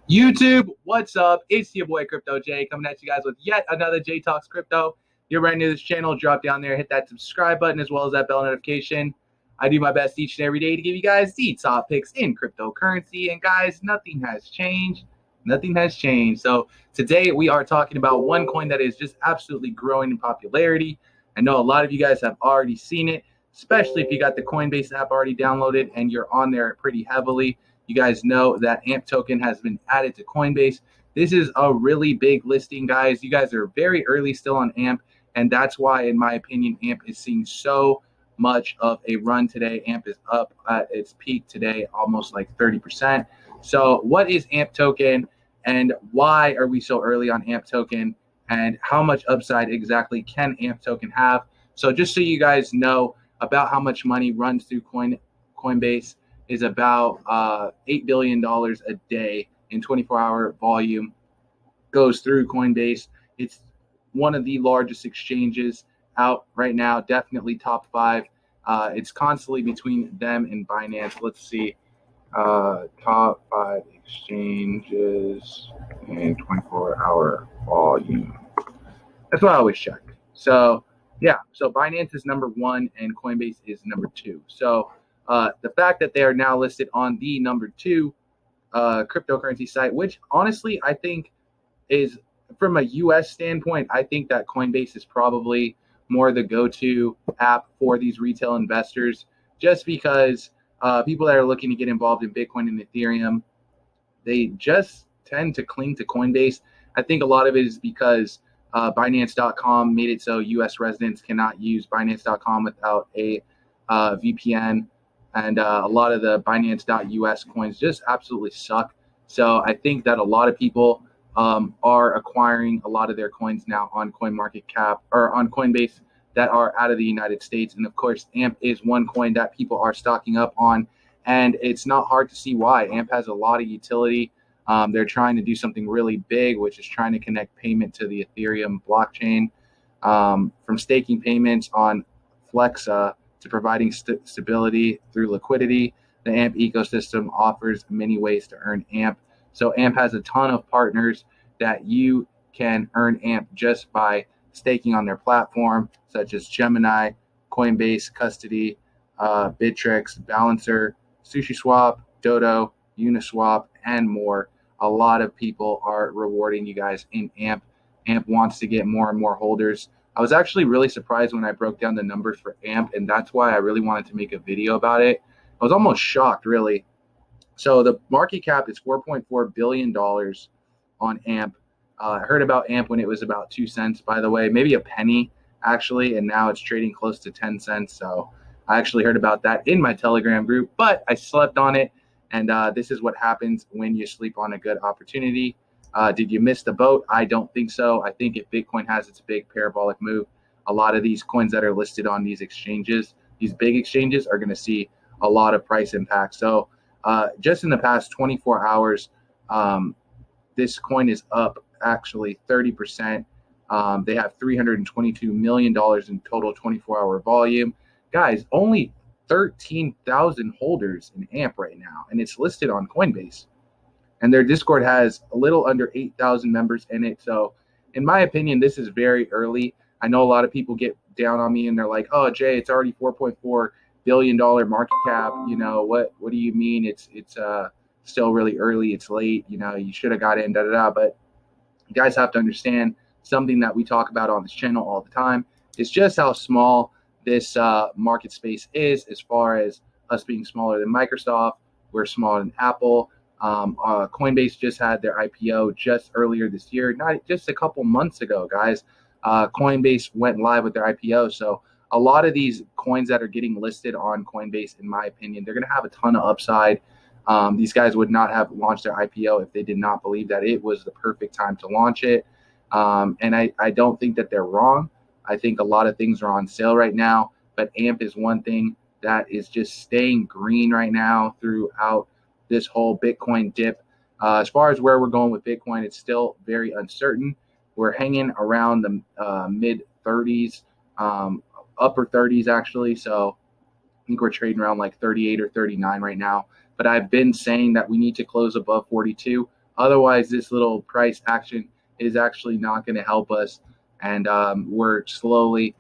YouTube, what's up? It's your boy Crypto J coming at you guys with yet another J Talks Crypto. If you're brand new to this channel, drop down there, hit that subscribe button as well as that bell notification. I do my best each and every day to give you guys the top picks in cryptocurrency. And guys, nothing has changed. Nothing has changed. So today we are talking about one coin that is just absolutely growing in popularity. I know a lot of you guys have already seen it, especially if you got the Coinbase app already downloaded and you're on there pretty heavily. You guys know that AMP token has been added to Coinbase. This is a really big listing, guys. You guys are very early still on AMP, and that's why, in my opinion, AMP is seeing so much of a run today. AMP is up at its peak today, almost like 30%. So what is AMP token, and why are we so early on AMP token, and how much upside exactly can AMP token have? So just so you guys know about how much money runs through Coinbase, is about $8 billion a day in 24-hour volume goes through Coinbase. It's one of the largest exchanges out right now, definitely top five. It's constantly between them and Binance. Let's see, top five exchanges in 24-hour volume. That's what I always check. So yeah, so Binance is number one and Coinbase is number two. So the fact that they are now listed on the number two cryptocurrency site, which honestly I think is, from a US standpoint, I think that Coinbase is probably more the go-to app for these retail investors, just because people that are looking to get involved in Bitcoin and Ethereum, they just tend to cling to Coinbase. I think a lot of it is because Binance.com made it so US residents cannot use Binance.com without a VPN. And a lot of the Binance.us coins just absolutely suck. So I think that a lot of people are acquiring a lot of their coins now on CoinMarketCap or on Coinbase that are out of the United States. And of course, AMP is one coin that people are stocking up on. And it's not hard to see why. AMP has a lot of utility. They're trying to do something really big, which is trying to connect payment to the Ethereum blockchain, from staking payments on Flexa to providing stability through liquidity. The AMP ecosystem offers many ways to earn AMP. So AMP has a ton of partners that you can earn AMP just by staking on their platform, such as Gemini, Coinbase Custody, Bittrex, Balancer, SushiSwap, Dodo, Uniswap, and more. A lot of people are rewarding you guys in AMP. AMP wants to get more and more holders. I was actually really surprised when I broke down the numbers for AMP, and that's why I really wanted to make a video about it. I was almost shocked, really. So the market cap is $4.4 billion on AMP. I heard about AMP when it was about 2 cents, by the way, maybe a penny, actually, and now it's trading close to 10 cents. So I actually heard about that in my Telegram group, but I slept on it, and this is what happens when you sleep on a good opportunity. Did you miss the boat? I don't think so. I think if Bitcoin has its big parabolic move, a lot of these coins that are listed on these exchanges, these big exchanges, are going to see a lot of price impact. So just in the past 24 hours, this coin is up actually 30%. They have $322 million in total 24-hour volume. Guys, only 13,000 holders in AMP right now, and it's listed on Coinbase. And their Discord has a little under 8,000 members in it. So in my opinion, this is very early. I know a lot of people get down on me and they're like, oh, Jay, it's already $4.4 billion market cap. You know, what do you mean? It's still really early. It's late. You know, you should have got in, da-da-da. But you guys have to understand something that we talk about on this channel all the time. It's just how small this market space is, as far as us being smaller than Microsoft. We're smaller than Apple. Coinbase just had their IPO just earlier this year, not just a couple months ago, guys. Coinbase went live with their IPO. So a lot of these coins that are getting listed on Coinbase, in my opinion, they're going to have a ton of upside. These guys would not have launched their IPO if they did not believe that it was the perfect time to launch it. And I don't think that they're wrong. I think a lot of things are on sale right now, but AMP is one thing that is just staying green right now throughout this whole Bitcoin dip. As far as where we're going with Bitcoin, it's still very uncertain. We're hanging around the mid 30s, upper 30s actually. So I think we're trading around like 38 or 39 right now. But I've been saying that we need to close above 42 Otherwise, this little price action is actually not going to help us, and we're slowly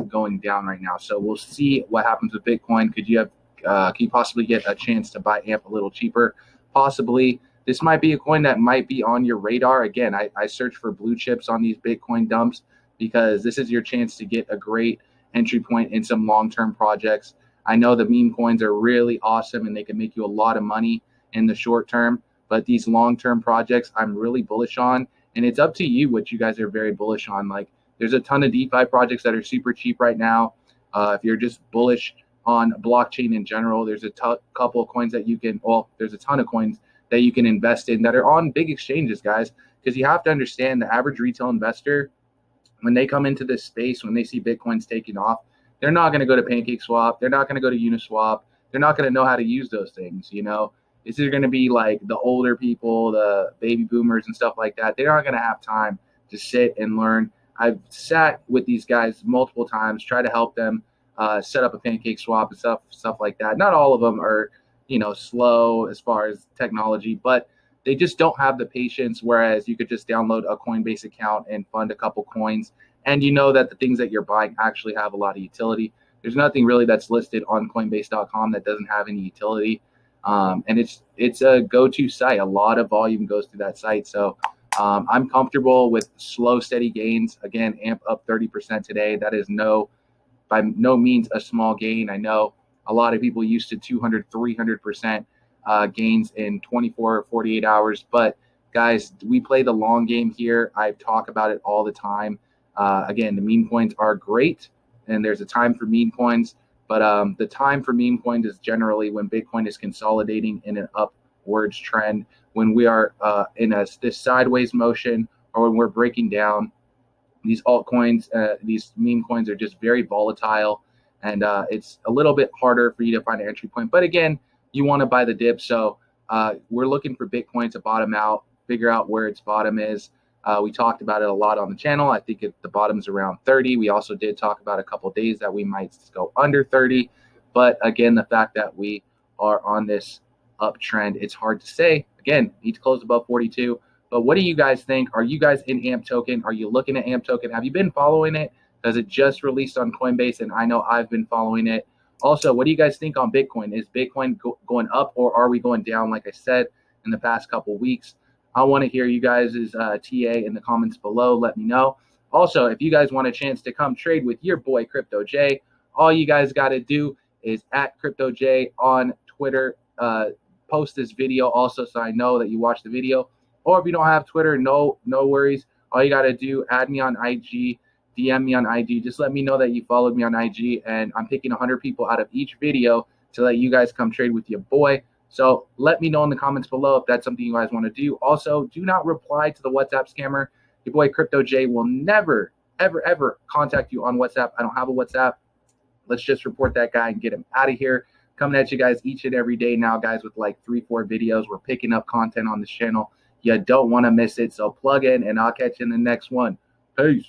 going down right now. So we'll see what happens with Bitcoin. Can you possibly get a chance to buy AMP a little cheaper? Possibly. This might be a coin that might be on your radar. Again, I search for blue chips on these Bitcoin dumps because this is your chance to get a great entry point in some long-term projects. I know the meme coins are really awesome and they can make you a lot of money in the short term, but these long-term projects I'm really bullish on, and it's up to you what you guys are very bullish on. Like, there's a ton of DeFi projects that are super cheap right now. If you're just bullish on blockchain in general, there's a couple of coins that you can, well, there's a ton of coins that you can invest in that are on big exchanges, guys, because you have to understand the average retail investor, when they come into this space, when they see Bitcoin's taking off, they're not going to go to PancakeSwap. They're not going to go to Uniswap. They're not going to know how to use those things. This is going to be like the older people, the baby boomers and stuff like that. They're not going to have time to sit and learn. I've sat with these guys multiple times, try to help them set up a PancakeSwap and stuff like that. Not all of them are, slow as far as technology, but they just don't have the patience, whereas you could just download a Coinbase account and fund a couple coins, and you know that the things that you're buying actually have a lot of utility. There's nothing really that's listed on Coinbase.com that doesn't have any utility, and it's a go-to site. A lot of volume goes through that site, so I'm comfortable with slow, steady gains. Again, AMP up 30% today. That is by no means a small gain. I know a lot of people used to 200, 300% gains in 24 or 48 hours. But guys, we play the long game here. I talk about it all the time. Again, the meme coins are great, and there's a time for meme coins. But the time for meme coins is generally when Bitcoin is consolidating in an upwards trend, when we are in this sideways motion, or when we're breaking down. These altcoins, these meme coins are just very volatile, and it's a little bit harder for you to find an entry point. But again, you want to buy the dip. So we're looking for Bitcoin to bottom out, figure out where its bottom is. We talked about it a lot on the channel. I think the bottom's around 30. We also did talk about a couple of days that we might go under 30. But again, the fact that we are on this uptrend, it's hard to say. Again, need to close above 42. But what do you guys think? Are you guys in AMP token? Are you looking at AMP token? Have you been following it? Because it just released on Coinbase, and I know I've been following it. Also, what do you guys think on Bitcoin? Is Bitcoin going up, or are we going down, like I said, in the past couple weeks? I want to hear you guys' TA in the comments below. Let me know. Also, if you guys want a chance to come trade with your boy Crypto J, all you guys got to do is at Crypto J on Twitter. Post this video also so I know that you watched the video. Or if you don't have Twitter, no worries. All you got to do, add me on IG, DM me on IG. Just let me know that you followed me on IG, and I'm picking 100 people out of each video to let you guys come trade with your boy. So let me know in the comments below if that's something you guys want to do. Also, do not reply to the WhatsApp scammer. Your boy Crypto J will never, ever contact you on WhatsApp. I don't have a WhatsApp. Let's just report that guy and get him out of here. Coming at you guys each and every day now, guys, with like 3-4 videos. We're picking up content on this channel. You don't want to miss it. So plug in, and I'll catch you in the next one. Peace.